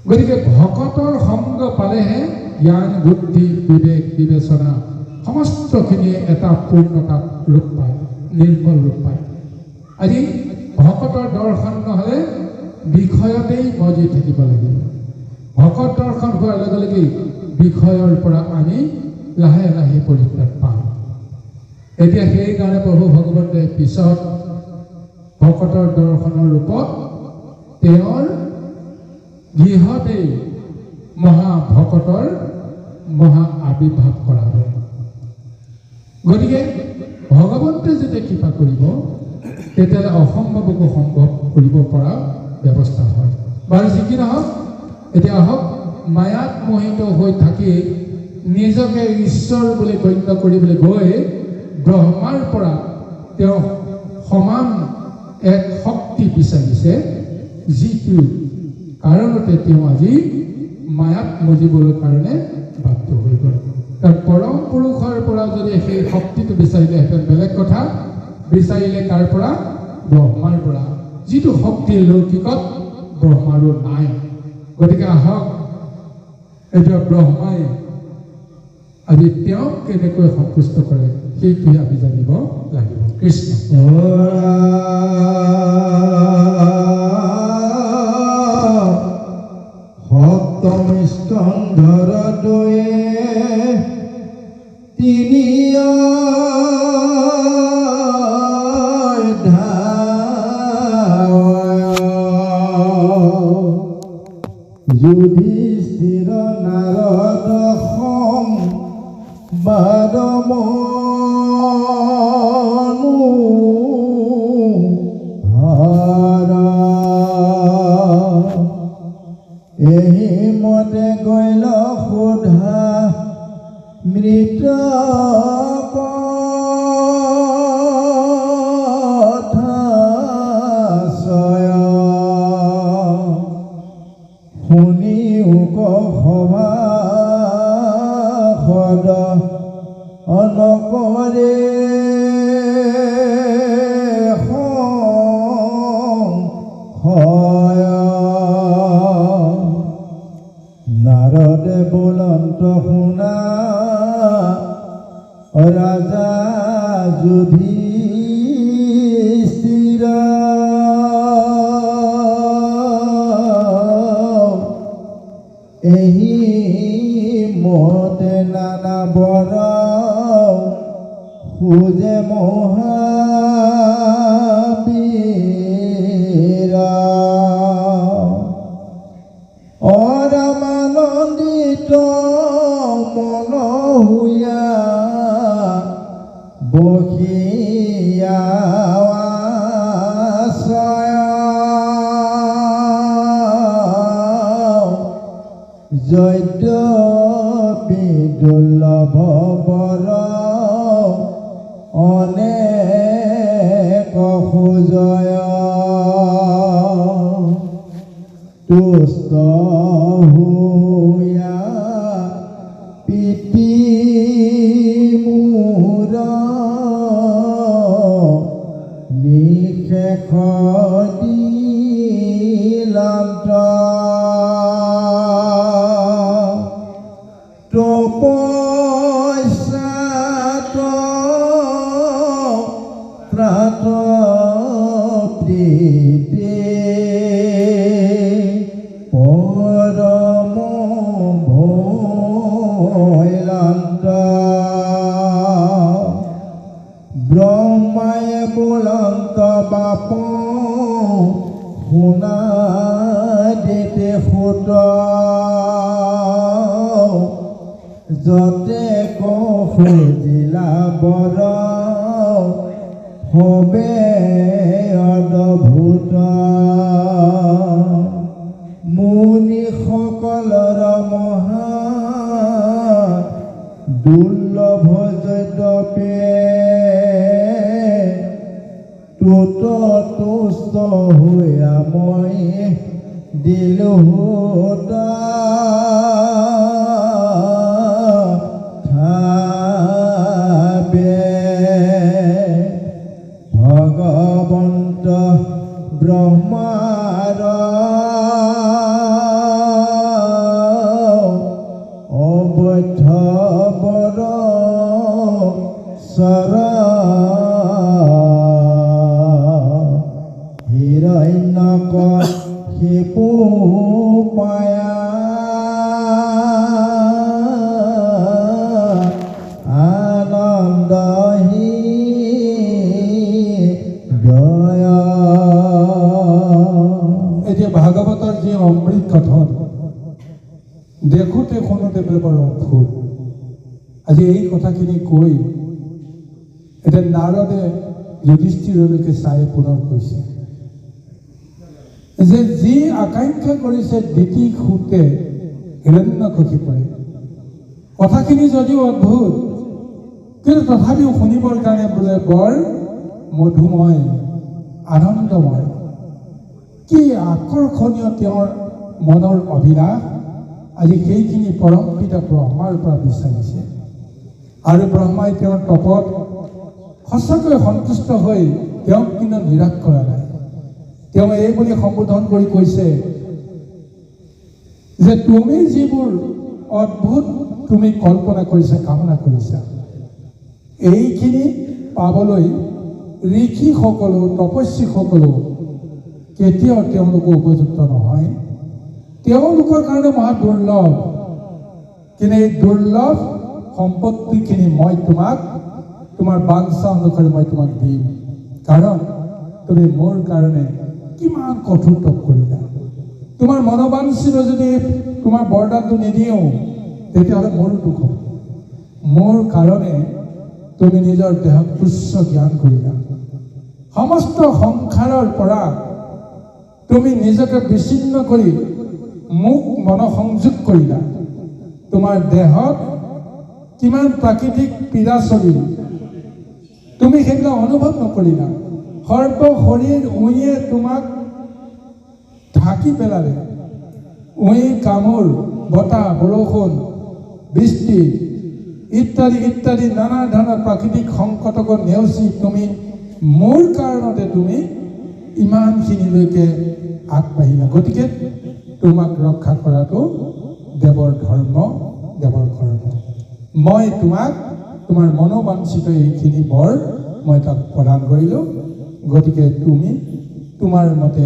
গতিকে ভকতৰ সংগ পালেহে জ্ঞান বুদ্ধি বিবেক বিবেচনা সমস্তখিনিয়ে এটা পূৰ্ণতাত ৰূপ পায়, নিৰ্মল ৰূপ পায়। আজি ভকতৰ দৰ্শন নহ'লে বিষয়তেই মজি থাকিব লাগিব। ভকত দৰ্শন হোৱাৰ লগে লগে বিষয়ৰ পৰা আমি লাহে লাহে পৰিত্ৰাণ পাওঁ। এতিয়া সেইকাৰণে প্ৰভু ভগৱন্তে পিছত ভকতৰ দৰ্শনৰ ৰূপত তেওঁৰ গৃহতেই মহাভকতৰ মহা আবিৰ্ভাৱ কৰাব। গতিকে ভগৱন্তে যেতিয়া কৃপা কৰিব তেতিয়াহ'লে অসম্ভৱকো সম্ভৱ কৰিব পৰা ব্যৱস্থা হয়। বাৰু যি কি নহওক, এতিয়া আহক, মায়াত মোহিত হৈ থাকি নিজকে ঈশ্বৰ বুলি গণ্য কৰিবলৈ গৈ ব্ৰহ্মাৰ পৰা তেওঁ সমান এক শক্তি বিচাৰিছে, যিটো কাৰণতে তেওঁ আজি মায়াত মজিবলৈ কাৰণে বাধ্য হৈ গ'ল। কাৰণ পৰম পুৰুষৰ পৰা যদি সেই শক্তিটো বিচাৰিলেহেঁতেন বেলেগ কথা, বিচাৰিলে কাৰ পৰা? ব্ৰহ্মাৰ পৰা, যিটো শক্তি লৌকিকত ব্ৰহ্মাৰো নাই। গতিকে আহক, এতিয়া ব্ৰহ্মাই আজি তেওঁক কেনেকৈ সন্তুষ্ট কৰে সেইটোহে আমি জানিব লাগিব। কৃষ্ণ সপ্তম স্কন্ধৰ দয়ে তিনি যুধিষ্ঠিৰ নাৰদ সংবাদ এহি মতে গৈল সোধা মৃত শুনি উক সভাসদ নকৰে নাৰদে বুলন্ত শুনা ৰাজা যুধিষ্ঠিৰ এহি মতে নানা বৰ খুজে মহাবীৰ অৰামানন্দিত মন হুয়া বহিয়া যদ্যপি দুৰ্লভ বৰ অনেক সুজয় তুষ্ট হুয়া পিতি মূৰ নিশেষ দিলান্ত তপস্যাত ত্ৰাত প্ৰীতি পৰম ভৈলান্ত ব্ৰহ্মায়ে বুলন্ত বাপ শুনা যতে খুজিলা বৰ হবে অদ্ভুত মুনিসকলৰ মহা দুৰ্লভ যদ্যপি তুত তুষ্ট হৈয়া মই দিলো ভগৱন্ত ব্ৰহ্মাৰ অবৈধ বৰ চৰ হিৰণ্যক শিপু মায়া আনন্দহী এতিয়া ভাগৱতৰ যি অমৃত কথন দেখোঁতে শুনোঁতে বৰ অদ্ভুত। আজি এই কথাখিনি কৈ এতিয়া নাৰদে যুধিষ্ঠিৰলৈকে চাই পুনৰ কৈছে যে যি আকাংক্ষা কৰিছে দিতি সুতে হিৰণ্যকশিপুৰে, কথাখিনি যদিও অদ্ভুত কিন্তু তথাপিও শুনিবৰ কাৰণে বোলে বৰ মধুময় আনন্দময়। কি আকৰ্ষণীয় তেওঁৰ মনৰ অভিলাষ, আজি সেইখিনি পৰম পিতা ব্ৰহ্মাৰ পৰা বিচাৰিছে আৰু ব্ৰহ্মাই তেওঁৰ তপত সঁচাকৈ সন্তুষ্ট হৈ তেওঁক কিন্তু নিৰাশ কৰা নাই। তেওঁ এই বুলি সম্বোধন কৰি কৈছে যে তুমি যিবোৰ অদ্ভুত তুমি কল্পনা কৰিছা, কামনা কৰিছা, এইখিনি পাবলৈ ঋষিসকলো তপস্বীসকলো কেতিয়াও তেওঁলোকো উপযুক্ত নহয়। তেওঁলোকৰ কাৰণে মহা দুৰ্লভ, কিন্তু এই দুৰ্লভ সম্পত্তিখিনি মই তোমাক তোমাৰ বাঞ্ছা অনুসৰি মই তোমাক দিম, কাৰণ তুমি মোৰ কাৰণে কিমান কঠোৰ তপ কৰিলা। তোমাৰ মনোবাঞ্ছিত যদি তোমাৰ বৰদানটো নিদিওঁ তেতিয়াহ'লে মোৰো দুখ হ'ব। মোৰ কাৰণে তুমি নিজৰ দেহক তুচ্ছ জ্ঞান কৰিলা, সমস্ত সংসাৰৰ পৰা তুমি নিজকে বিচ্ছিন্ন কৰি মোক মনসংযোগ কৰিলা। তোমাৰ দেহত কিমান প্ৰাকৃতিক পীড়া চলিল তুমি সেইবিলাক অনুভৱ নকৰিলা। সৰ্ব শৰীৰ উঁয়ে তোমাক ঢাকি পেলালে। উঁই কামোৰ, বতাহ, বৰষুণ, বৃষ্টি ইত্যাদি ইত্যাদি নানা ধৰণৰ প্ৰাকৃতিক সংকটক নেওচি তুমি মোৰ কাৰণতে তুমি ইমানখিনিলৈকে আগবাঢ়িলা। গতিকে তোমাক ৰক্ষা কৰাটো দেৱৰ ধৰ্ম, দেৱৰ কৰ্ম। মই তোমাক তোমাৰ মনোবাঞ্ছিত এইখিনি বৰ মই তাক প্ৰদান কৰিলোঁ, গতিকে তুমি তোমাৰ মতে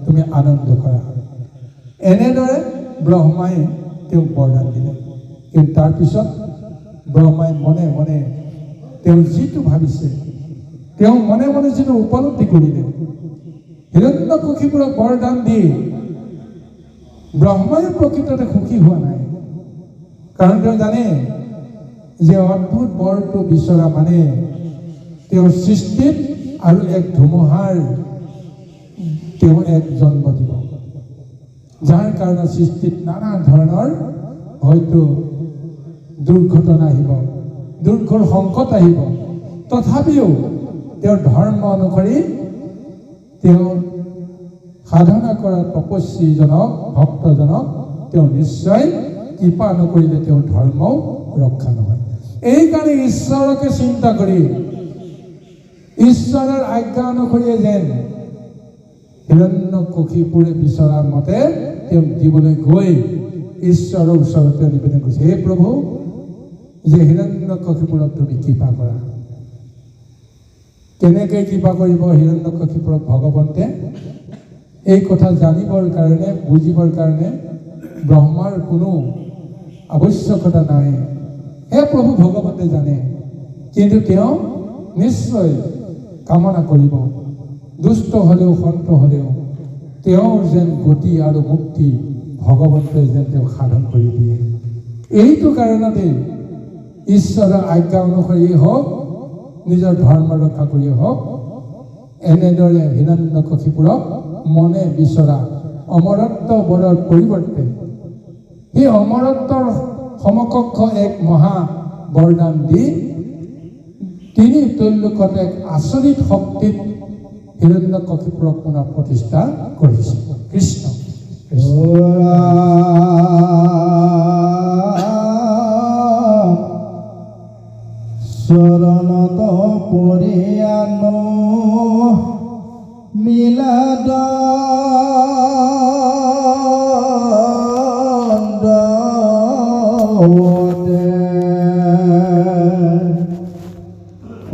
তুমি আনন্দ কৰা। এনেদৰে ব্ৰহ্মাই তেওঁক বৰদান দিলে। কিন্তু তাৰপিছত ব্ৰহ্মাই মনে মনে তেওঁ যিটো ভাবিছে, তেওঁ মনে মনে যিটো উপলব্ধি কৰিলে, হিৰণ্যকশিপুৰক বৰদান দি ব্ৰহ্মাই প্ৰকৃততে সুখী হোৱা নাই। কাৰণ তেওঁ জানে যে অদ্ভুত বৰটো বিচৰা মানে তেওঁৰ সৃষ্টিত আৰু এক ধুমুহাৰ তেওঁ এক জন্ম দিব, যাৰ কাৰণে সৃষ্টিত নানা ধৰণৰ হয়তো দুৰ্ঘটনা আহিব, দুৰ্ঘৰ সংকট আহিব। তথাপিও তেওঁৰ ধৰ্ম অনুসৰি তেওঁ সাধনা কৰা তপস্বীজনক, ভক্তজনক তেওঁ নিশ্চয় কৃপা নকৰিলে তেওঁৰ ধৰ্মও ৰক্ষা নহয়। এইকাৰণে ঈশ্বৰকে চিন্তা কৰি ঈশ্বৰৰ আজ্ঞা অনুসৰিয়ে যেন হিৰণ্যকশিপুৰে বিচৰা মতে তেওঁক দিবলৈ গৈ ঈশ্বৰৰ ওচৰতে নিবেদন কৰিছে, হে প্ৰভু, যে হিৰণ্যকশিপুৰক তুমি কৃপা কৰা। কেনেকৈ কৃপা কৰিব হিৰণ্যকশিপুৰক ভগৱন্তে? এই কথা জানিবৰ কাৰণে, বুজিবৰ কাৰণে ব্ৰহ্মাৰ কোনো আৱশ্যকতা নাই। হে প্ৰভু ভগৱন্তে জানে, কিন্তু তেওঁ নিশ্চয় কামনা কৰিব, দুষ্ট হ'লেও সন্ত হ'লেও তেওঁৰ যেন গতি আৰু মুক্তি ভগৱন্তে যেন তেওঁ সাধন কৰি দিয়ে। এইটো কাৰণতে ঈশ্বৰৰ আজ্ঞা অনুসৰিয়ে হওক নিজৰ ধৰ্ম ৰক্ষা কৰিয়ে হওক এনেদৰে হিৰণ্যকশিপুৰক মনে বিচৰা অমৰত্ব বৰৰ পৰিৱৰ্তে সেই অমৰত্বৰ সমকক্ষ এক মহা বৰদান দি তিনি তেওঁলোকত এক আচৰিত শক্তিত হিৰণ্যকশিপুৰক পুনৰ প্ৰতিষ্ঠা কৰিছে কৃষ্ণ চৰণত পৰিয়ান মিলাদ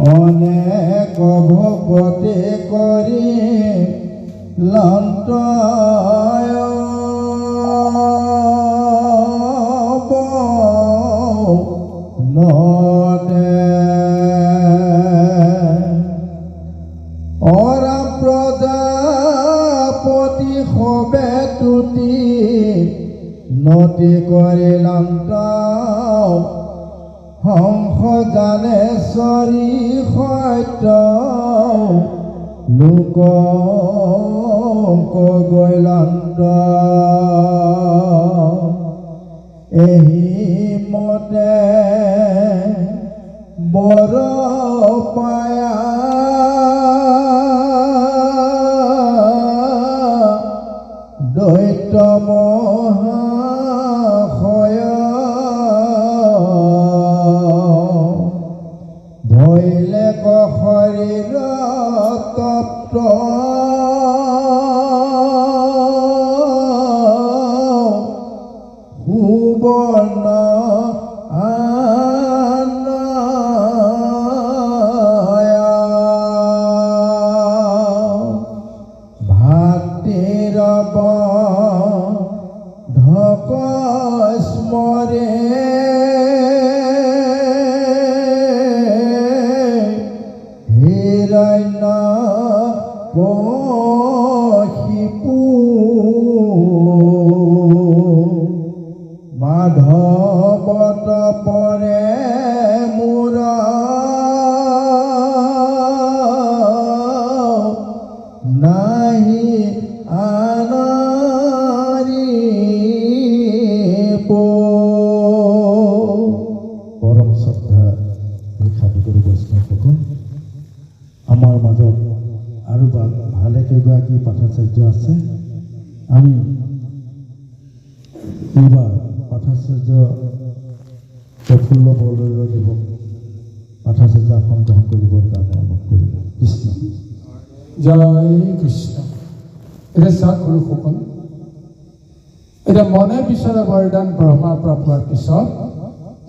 অনেক ভকতে কৰি লন্তয় নদে অৰা প্ৰজাপতি সবে তুতি নদী কৰি লন্ত হংস জানেশ্বৰী সত্য লোক গৈলন্ত এহি মতে বৰ পায়া দৈত্য মহাশয় ধৈলে শৰীৰ তপ্ত সুবৰ্ণ ভাতিৰ ঢক স্মৰে হিৰণ্য কশিপু মাধৱত পৰে মোৰ নাহি আনাৰি পৰম শ্ৰদ্ধা সাধুগুৰু বৈষ্ণৱসকল আমাৰ মাজত আৰু ভালে কেইগৰাকী পাঠাচাৰ্য আছে আমি এইবাৰ পাঠাচাৰ্য প্ৰফুল্ল বৰদলৈদেৱক পাঠাচাৰ্য আসন গ্ৰহণ কৰিবৰ কাৰণে অনুৰোধ কৰিলোঁ কৃষ্ণ জয় কৃষ্ণ এতিয়া চাওক গুৰুসকল এতিয়া মনে বিচৰা বৰদান ব্ৰহ্মাৰ পৰা পোৱাৰ পিছত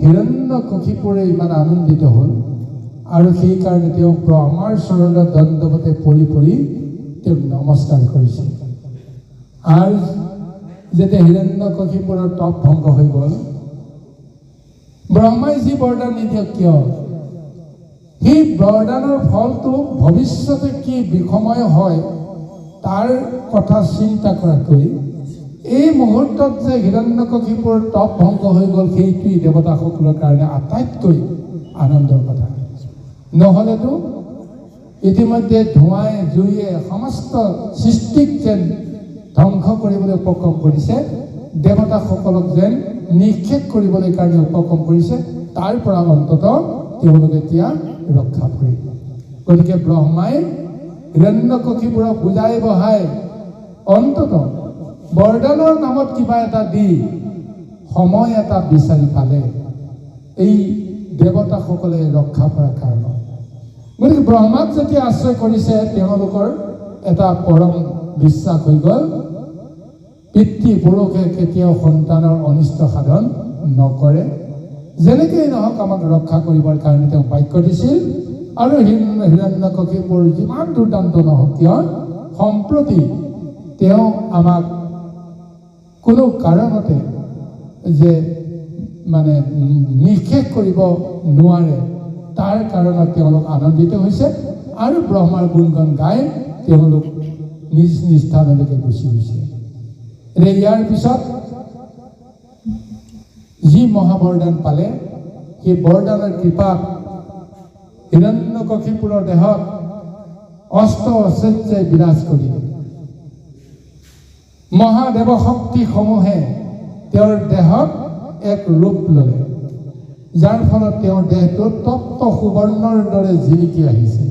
হিৰণ্যকশিপুৰে ইমান আনন্দিত হ'ল আৰু সেইকাৰণে তেওঁ ব্ৰহ্মাৰ চৰণত দণ্ডৱতে পৰি পৰি তেওঁক নমস্কাৰ কৰিছে আৰু যেতিয়া হিৰণ্যকশিপুৰৰ তপ ভংগ হৈ গ'ল ব্ৰহ্মাই যি বৰদান নিদিয়ক কিয় সেই বৰদানৰ ফলটো ভৱিষ্যতে কি বিষময় হয় তাৰ কথা চিন্তা কৰাতকৈ এই মুহূৰ্তত যে হিৰণ্যকশিপুৰৰ তপ ভংগ হৈ গ'ল সেইটোৱেই দেৱতাসকলৰ কাৰণে আটাইতকৈ আনন্দৰ কথা নহ'লেতো ইতিমধ্যে ধোঁৱাই জুয়ে সমস্ত সৃষ্টিক যেন ধ্বংস কৰিবলৈ উপক্ৰম কৰিছে দেৱতাসকলক যেন নিক্ষেপ কৰিবলৈ কাৰণে উপক্ৰম কৰিছে তাৰ পৰা অন্ততঃ তেওঁলোকে এতিয়া ৰক্ষা পৰিব গতিকে ব্ৰহ্মাই হিৰণ্যকশিপুৰক বুজাই বঢ়াই অন্ততঃ বৰদানৰ নামত কিবা এটা দি সময় এটা বিচাৰি পালে এই দেৱতাসকলে ৰক্ষা কৰাৰ কাৰণে গতিকে ব্ৰহ্মাক যেতিয়া আশ্ৰয় কৰিছে তেওঁলোকৰ এটা পৰম বিশ্বাস হৈ গ'ল পিতৃ পুৰুষে কেতিয়াও সন্তানৰ অনিষ্ট সাধন নকৰে যেনেকৈ নহওক আমাক ৰক্ষা কৰিবৰ কাৰণে তেওঁ বাক্য দিছিল আৰু হিৰণ্যকশিপুৰ যিমান দুৰ্দান্ত নহওক কিয় সম্প্ৰতি তেওঁ আমাক কোনো কাৰণতে যে মানে নিষেধ কৰিব নোৱাৰে তাৰ কাৰণত তেওঁলোক আনন্দিত হৈছে আৰু ব্ৰহ্মাৰ গুণগান গাই তেওঁলোক নিজ নিজ স্থানলৈকে গুচি গৈছে এতিয়া ইয়াৰ পিছত যি মহাবৰদান পালে সেই বৰদানৰ কৃপাত হিৰণ্যকশিপুৰৰ দেহত অষ্ট ঐশ্বৰ্যই বিৰাজ কৰিলে। মহাদেৱ শক্তিসমূহে তেওঁৰ দেহত এক ৰূপ ল'লে, যাৰ ফলত তেওঁৰ দেহটো তপ্ত সুবৰ্ণৰ দৰে জিলিকি আহিছে।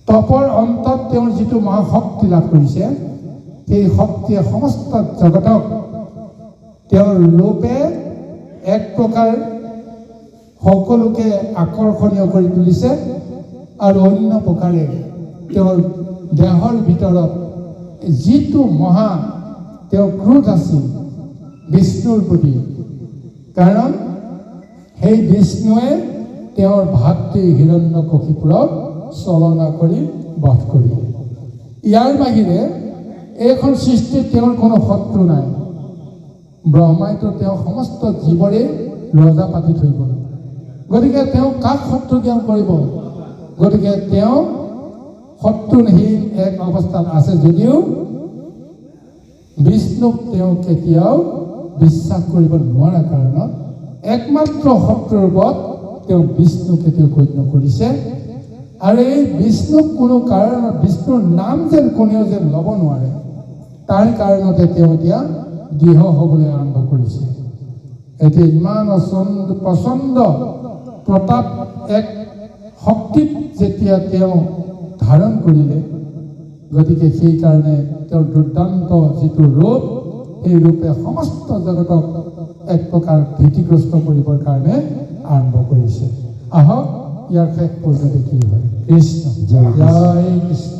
তপৰ অন্তত তেওঁৰ যিটো মহাশক্তি লাভ কৰিছে, সেই শক্তিয়ে সমস্ত জগতক তেওঁৰ ৰূপে এক প্ৰকাৰ সকলোকে আকৰ্ষণীয় কৰি তুলিছে, আৰু অন্য প্ৰকাৰে তেওঁৰ দেহৰ ভিতৰত যিটো মহা তেওঁৰ ক্ৰোধ আছিল বিষ্ণুৰ প্ৰতি, কাৰণ সেই বিষ্ণুৱে তেওঁৰ ভাতৃ হিৰণ্যকশিপুৰক চলনা কৰি বধ কৰিলে। ইয়াৰ বাহিৰে এইখন সৃষ্টিত তেওঁৰ কোনো শত্ৰু নাই। ব্ৰহ্মাইতো তেওঁ সমস্ত জীৱৰে ৰজা পাতি থৈ গ'ল, গতিকে তেওঁ কাক শত্ৰু জ্ঞান কৰিব? গতিকে তেওঁ শত্ৰুহীন এক অৱস্থাত আছে যদিও বিষ্ণুক তেওঁ কেতিয়াও বিশ্বাস কৰিব নোৱাৰা কাৰণত একমাত্ৰ শত্ৰুৰ ৰূপত তেওঁ বিষ্ণুকে তেওঁ গণ্য কৰিছে। আৰু এই বিষ্ণুক কোনো কাৰণত, বিষ্ণুৰ নাম যেন কোনেও যেন ল'ব নোৱাৰে, তাৰ কাৰণতে তেওঁ এতিয়া দৃঢ় হ'বলৈ আৰম্ভ কৰিছে। এতিয়া ইমান প্ৰচণ্ড প্ৰতাপ এক শক্তিত যেতিয়া তেওঁ ধাৰণ কৰিলে, গতিকে সেইকাৰণে তেওঁৰ দুৰ্দান্ত যিটো ৰূপ, সেই ৰূপে সমস্ত জগতক এক প্ৰকাৰ ভীতিগ্ৰস্ত কৰিবৰ কাৰণে আৰম্ভ কৰিছে। আহক ইয়াৰ শেষ পৰ্যন্ত কি হয়। কৃষ্ণ জয় কৃষ্ণ।